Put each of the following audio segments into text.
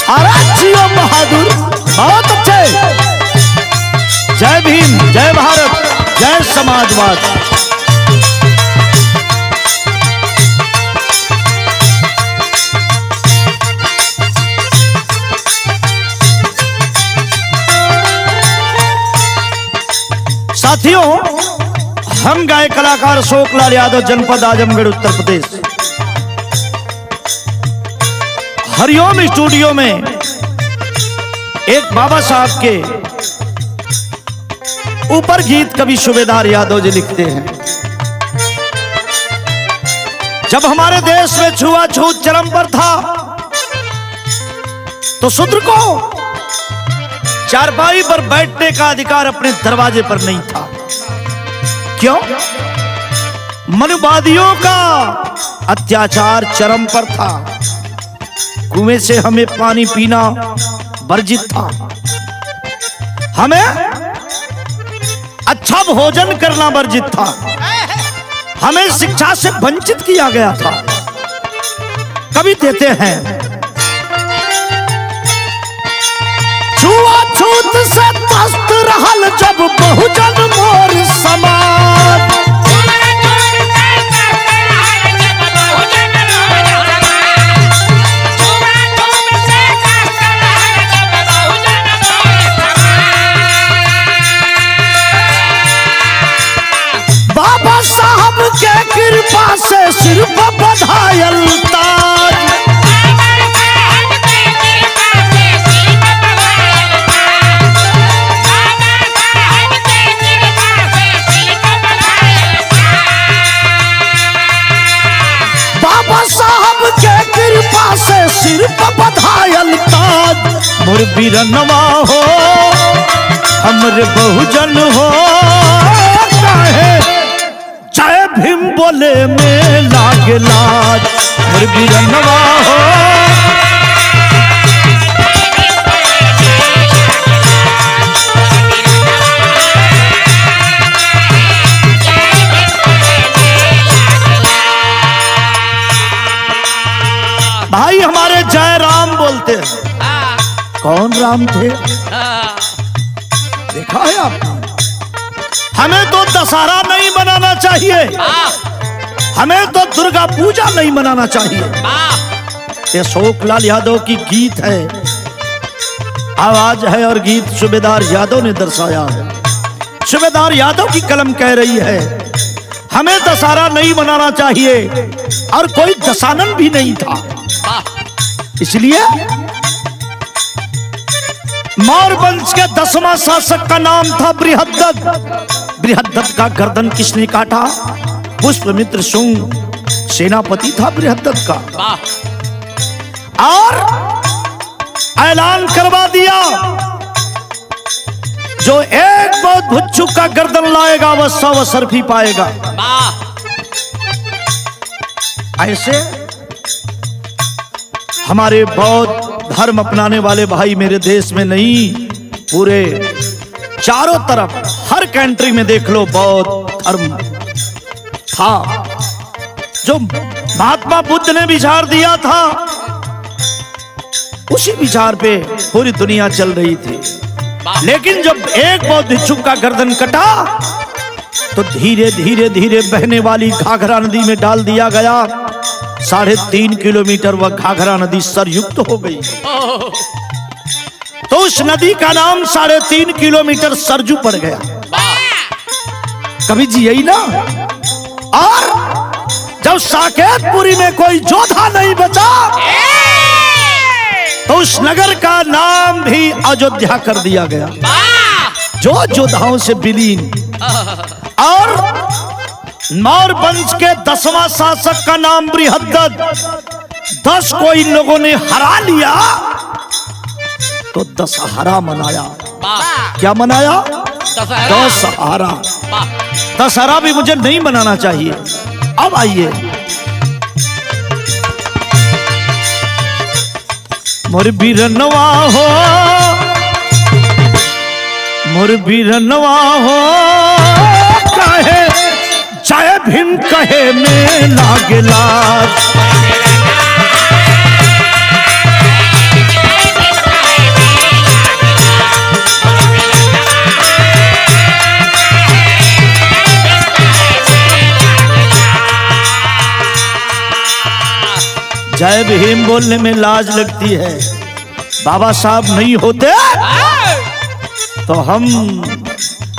अरे जियो बहादुर, बहुत अच्छे। जय भीम, जय भारत, जय समाजवाद। साथियों, हम गायक कलाकार अशोक लाल यादव, जनपद आजमगढ़, उत्तर प्रदेश। हरिओम स्टूडियो में एक बाबा साहब के ऊपर गीत कवि सूबेदार यादव जी लिखते हैं। जब हमारे देश में छुआछूत चरम पर था तो शूद्र को चारपाई पर बैठने का अधिकार अपने दरवाजे पर नहीं था। क्यों? मनुवादियों का अत्याचार चरम पर था। कुएं से हमें पानी पीना वर्जित था। हमें अच्छा भोजन करना वर्जित था। हमें शिक्षा से वंचित किया गया था। कवि देते हैं, छुआछूत से त्रस्त रहल जब बहुजन मोर समाज। बाबा साहब के कृपा से सिर पर बधायल ताज। से सिर पर बधायल ताज। मोर बीरनवा हो हमरे बहुजन हो, काहे जय भीम बोले में लागे लाज। मोर बीरनवा हो भाई। हमारे जय राम बोलते हैं। कौन राम थे? देखा है आपने? हमें तो दशहरा नहीं मनाना चाहिए। हमें तो दुर्गा पूजा नहीं मनाना चाहिए। ये अशोक लाल यादव की गीत है, आवाज है और गीत सूबेदार यादव ने दर्शाया है। सूबेदार यादव की कलम कह रही है हमें दशहरा नहीं मनाना चाहिए, और कोई दशानन भी नहीं था। इसलिए मौर्य वंश के 10वां शासक का नाम था बृहद्रथ। बृहद्रथ का गर्दन किसने काटा? पुष्पमित्र शुंग सेनापति था बृहद्रथ का, और ऐलान करवा दिया जो एक बौद्ध भिक्षु का गर्दन लाएगा वह 100 सर्फी पाएगा। ऐसे हमारे बौद्ध धर्म अपनाने वाले भाई मेरे देश में नहीं, पूरे चारों तरफ हर कंट्री में देख लो बौद्ध धर्म था। जो महात्मा बुद्ध ने विचार दिया था उसी विचार पे पूरी दुनिया चल रही थी। लेकिन जब एक बौद्ध भिक्षु का गर्दन कटा तो धीरे धीरे धीरे बहने वाली घाघरा नदी में डाल दिया गया। 3.5 किलोमीटर वह घाघरा नदी सरयुक्त हो गई। तो उस नदी का नाम 3.5 किलोमीटर सरजू पड़ गया। कवि जी यही ना। और जब साकेतपुरी में कोई योद्धा नहीं बचा तो उस नगर का नाम भी अयोध्या कर दिया गया, जो योद्धाओं से विलीन। और मौर्य वंश के 10वां शासक का नाम बृहद्रथ। 10 को इन लोगों ने हरा लिया तो दशहरा मनाया। क्या मनाया? दशहरा। दशहरा भी मुझे नहीं मनाना चाहिए। अब आइए, मोर बीरनवा हो, मोर बीरनवा हो, काहे जय भीम कहे में लागे लाज। जय भीम बोलने में लाज लगती है। बाबा साहब नहीं होते तो हम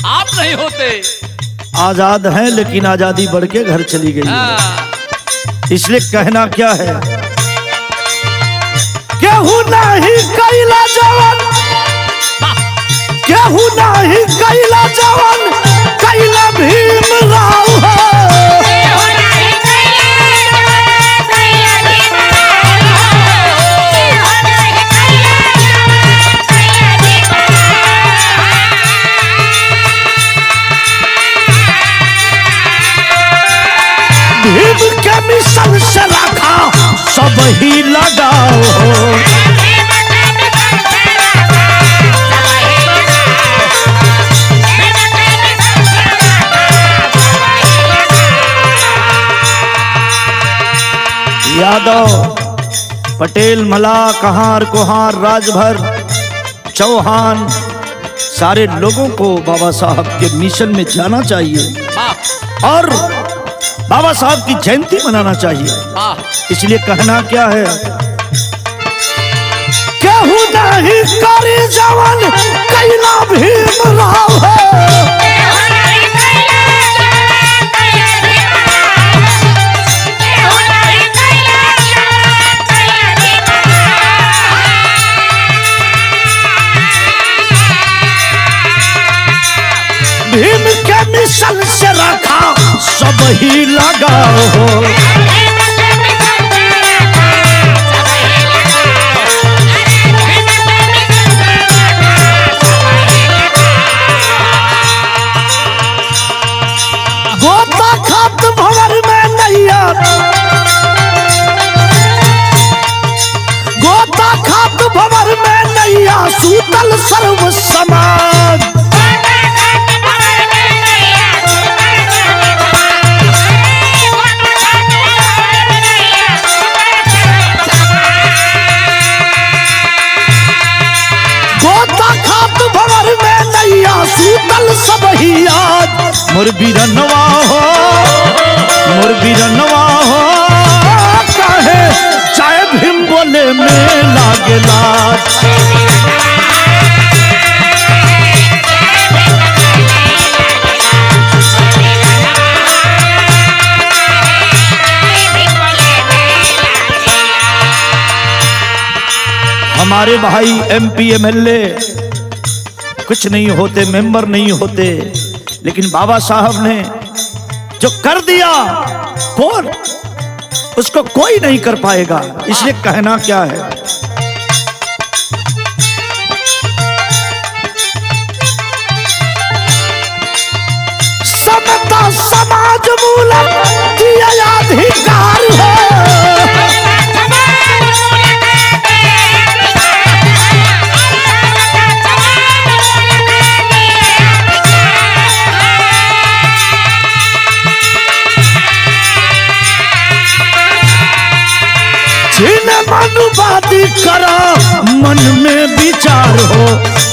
आप नहीं होते। आजाद हैं, लेकिन आजादी बढ़ के घर चली गई है। इसलिए कहना क्या है, केहू नहीं कैला जवान, केहू नहीं कैला जवान, कैला भीम राव हो। भीम के मिशन से रखा सब ही लगाओ हो। यादव, पटेल, मला, कहार, कोहार, राजभर, चौहान, सारे लोगों को बाबा साहब के मिशन में जाना चाहिए और बाबा साहब की जयंती मनाना चाहिए। इसलिए कहना क्या है, केहू नहीं करे जवान, कैला भीम राव हो। भीम के मिशन से रखा सब ही लगाओ हो। गोता खात भंवर में नैया, गोता खात भंवर में नैया, सूतल सर्व समाज। सूतल सब ही याद, मोर बीरनवा हो, मोर बीरनवा हो, काहे जय भीम बोले में लागे लाज। हमारे भाई MP MLA कुछ नहीं होते, मेंबर नहीं होते, लेकिन बाबा साहब ने जो कर दिया कौन, उसको कोई नहीं कर पाएगा। इसलिए कहना क्या है, समता समाज मूलक दिया अधिकार है। मनुवादी करा मन में विचार हो,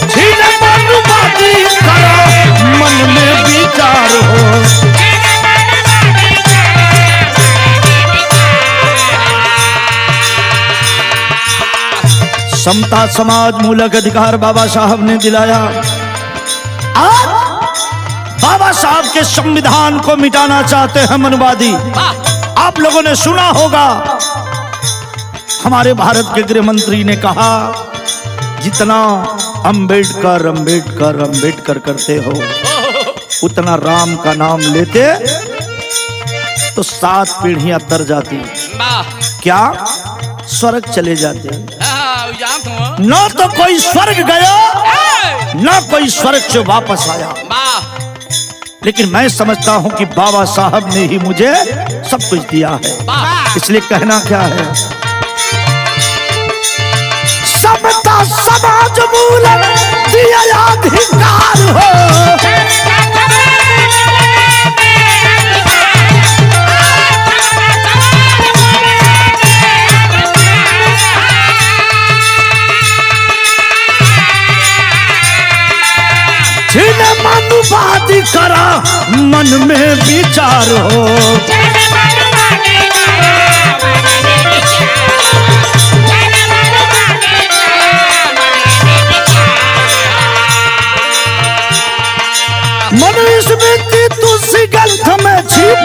जिन्हें मनुवादी करा मन में विचार हो। समता समाज मूलक अधिकार बाबा साहब ने दिलाया। आज बाबा साहब के संविधान को मिटाना चाहते हैं मनुवादी। आप लोगों ने सुना होगा, हमारे भारत के गृह मंत्री ने कहा, जितना अंबेडकर अंबेडकर अंबेडकर करते हो, उतना राम का नाम लेते तो 7 पीढ़ियां तर जाती, क्या स्वर्ग चले जाते। न तो कोई स्वर्ग गया, न कोई स्वर्ग से वापस आया। लेकिन मैं समझता हूं कि बाबा साहब ने ही मुझे सब कुछ दिया है। इसलिए कहना क्या है, समता समाज मूलक दिया अधिकार हो। जिन्हें मनुवादी करा मन में विचार हो।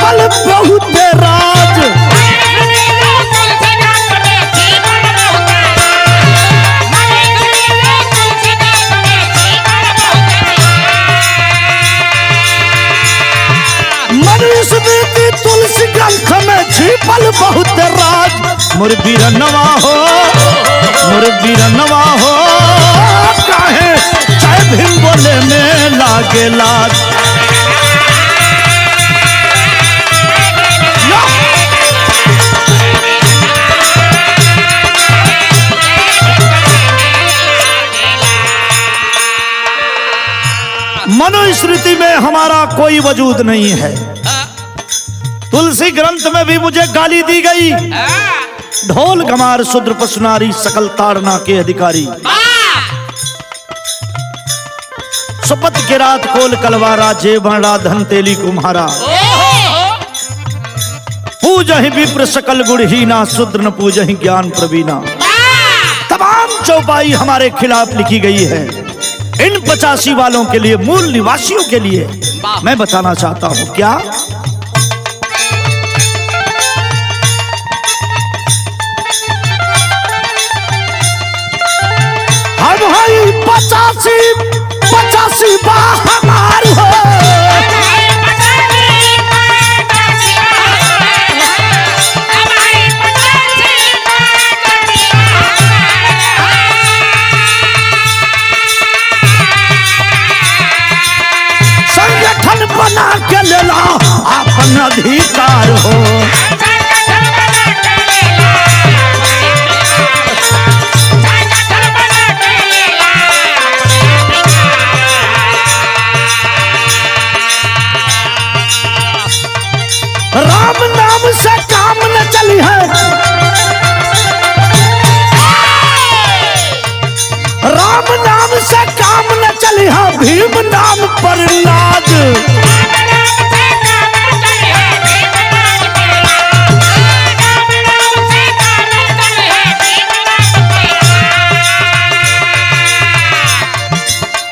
छिपल बहुत राज। मनुस्मृति तुलसी ग्रंथ में छिपल बहुत राज। मोर बीरनवा हो, मोर बीरनवा हो, काहे जय भीम बोले में लागे लाज। मनुस्मृति में हमारा कोई वजूद नहीं है। तुलसी ग्रंथ में भी मुझे गाली दी गई। ढोल गमार शूद्र पशुनारी सकल ताड़ना के अधिकारी। सुपत के रात कोल कलवारा जे बड़ा धन तेली कुम्हारा। पूजहि विप्र सकल गुणहीना शूद्र न पूजहि ज्ञान प्रवीणा। तमाम चौपाई हमारे खिलाफ लिखी गई है। इन 85 वालों के लिए, मूल निवासियों के लिए मैं बताना चाहता हूं क्या हम भाई 85 बा हमार हो। बना के लेला अपन अधिकार हो। राम नाम से काम न चली है। राम नाम से काम न चली है। भीम नाम पर लाज।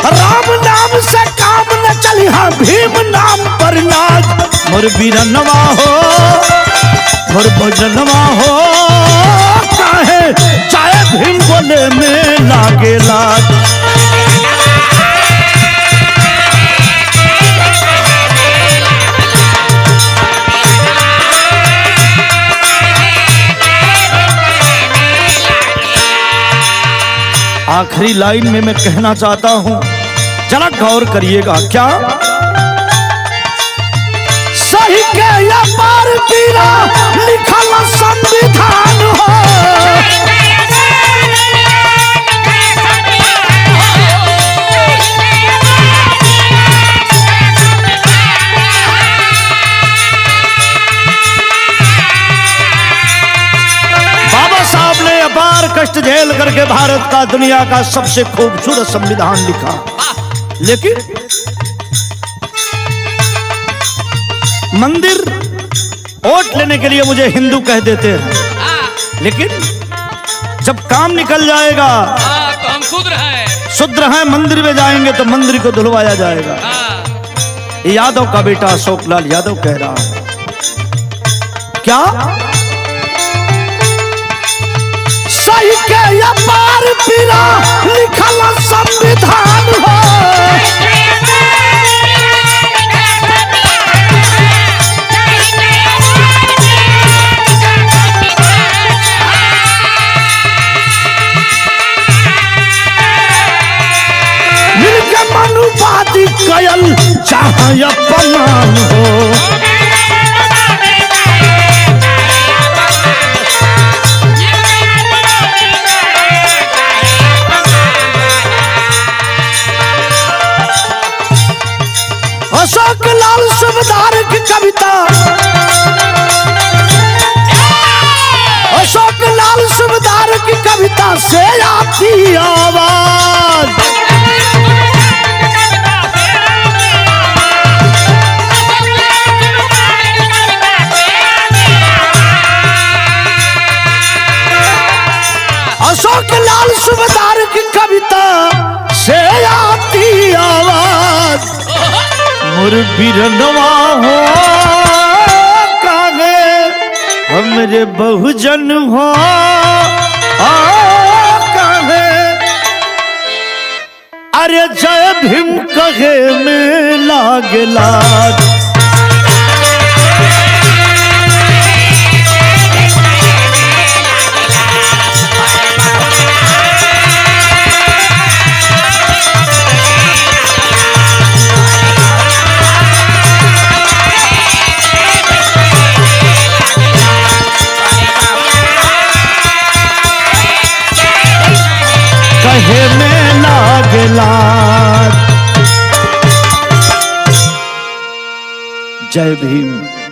राम नाम से काम न चली है। भीम नाम पर लाज। मोर बीरनवा हो, मोर बजनवा हो, काहे जय भीम बोले में लागे लाज। आखिरी लाइन में मैं कहना चाहता हूं, जरा गौर करिएगा। क्या सही के या पार पीरा लिखल संविधान हो। बाबा साहब ने अपार कष्ट झेल करके भारत का, दुनिया का सबसे खूबसूरत संविधान लिखा। लेकिन मंदिर वोट लेने के लिए मुझे हिंदू कह देते हैं, लेकिन जब काम निकल जाएगा तो हम शूद्र हैं। मंदिर में जाएंगे तो मंदिर को धुलवाया जाएगा। यादव का बेटा अशोक लाल यादव कह रहा है क्या सही के या पार पीरा लिखल संविधान हो। मनुवादी कयल चाहे अपमान हो। अशोक लाल सुबेदार की कविता, अशोक लाल सुबेदार की कविता से आती आवाज। अशोक लाल सुबेदार की कविता से आती आवाज। मोर बीरनवा हो हमरे बहुजन हो कहे, अरे जय भीम कहे में लागला। कहे में लागला। जय भीम।